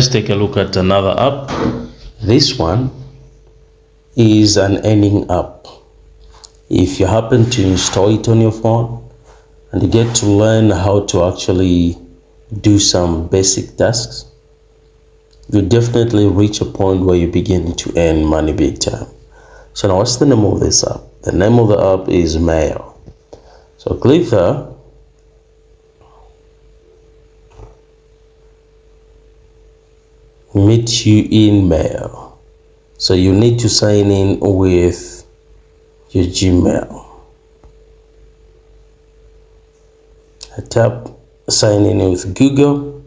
Let's take a look at another app. This one is an earning app. If you happen to install it on your phone and you get to learn how to actually do some basic tasks, you definitely reach a point where you begin to earn money big time. So now what's the name of this app? The name of the app is Meyo. So click there. Meet you in Meyo. So you need to sign in with your Gmail. I tap sign in with Google.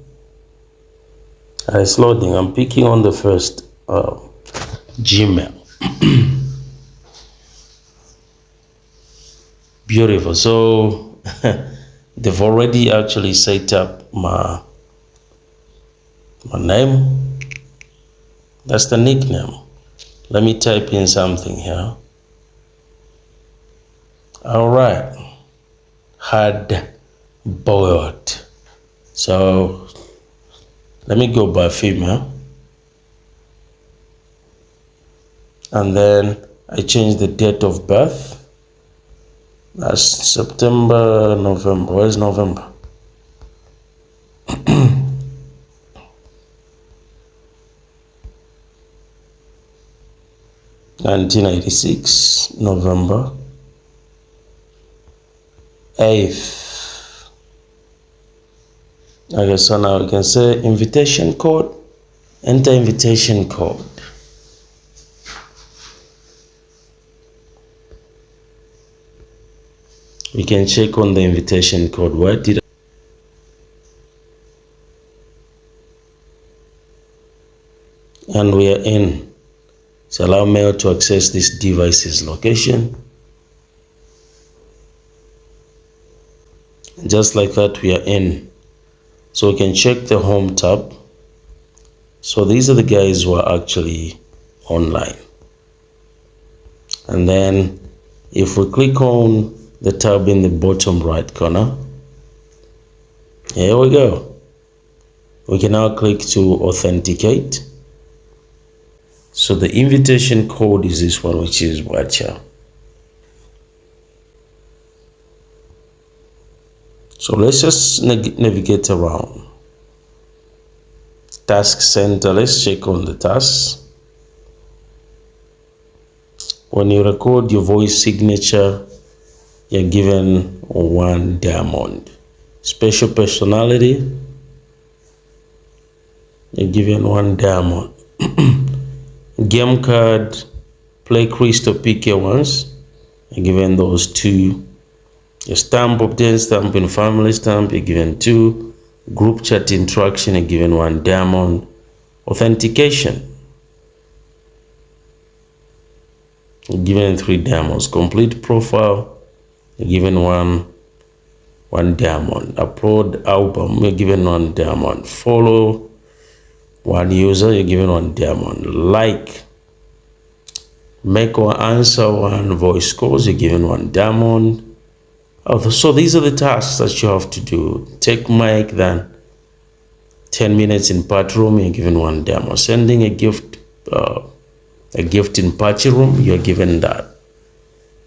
It's loading. I'm picking on the first Gmail. Beautiful. So they've already actually set up my name. That's the nickname. Let me type in something here. All right. Hard boiled. So let me go by female. And then I change the date of birth. That's September, November. Where's November? 1986, November 8th. Okay, so now we can say invitation code. Enter invitation code. We can check on the invitation code. Where did and we are in. So allow Meyo to access this device's location. Just like that, we are in. So we can check the home tab. So these are the guys who are actually online. And then if we click on the tab in the bottom right corner, here we go. We can now click to authenticate. So the invitation code is this one, which is watcha. So let's just navigate around. Task center, let's check on the tasks. When you record your voice signature, you're given 1 diamond. Special personality, you're given 1 diamond. Game card, play crystal PK once, you're given those 2. Your stamp, obtain stamp in family stamp, you're given 2. Group chat interaction, you're given 1 diamond. Authentication, you're given 3 diamonds. Complete profile, you're given 1 diamond. Upload album, you're given 1 diamond. Follow 1 user, you're given 1 diamond. Like, make or answer 1 voice calls, you're given 1 diamond. So these are the tasks that you have to do. Take mic, then 10 minutes in party room, you're given 1 diamond. Sending a gift in party room, you're given that.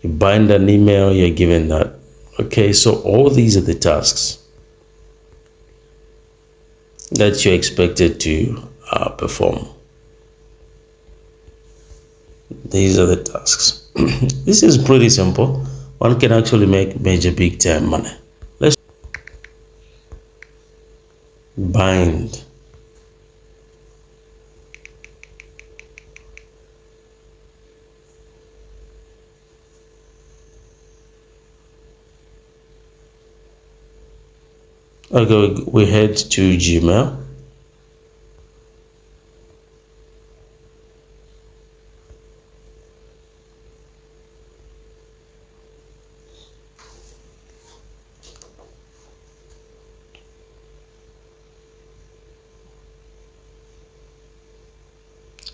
You bind an email, you're given that. Okay, so all these are the tasks that you're expected to perform. These are the tasks. This is pretty simple. One can actually make major big time money. Let's bind. Okay, we head to Gmail.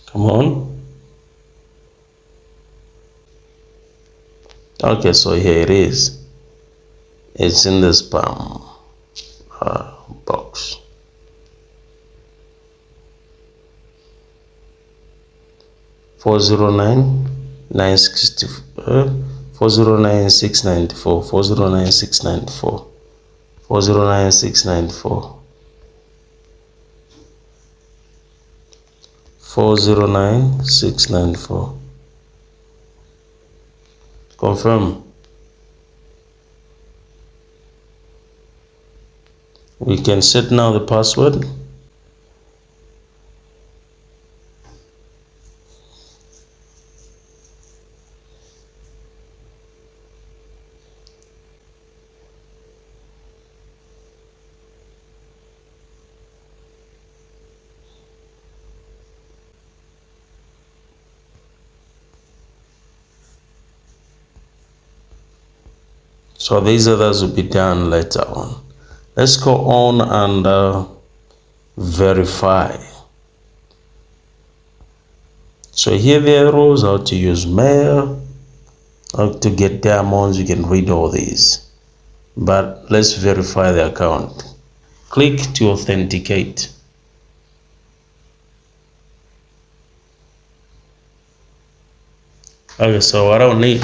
Come on. Okay, so here it is. It's in the spam box. 409 960 409 694 409 694 409 694 409 694. Confirm. We can set now the password. So these others will be done later on. Let's go on and verify. So here the arrows, how to use Meyo, how to get diamonds. You can read all these, but let's verify the account. Click to authenticate. Okay, so what I need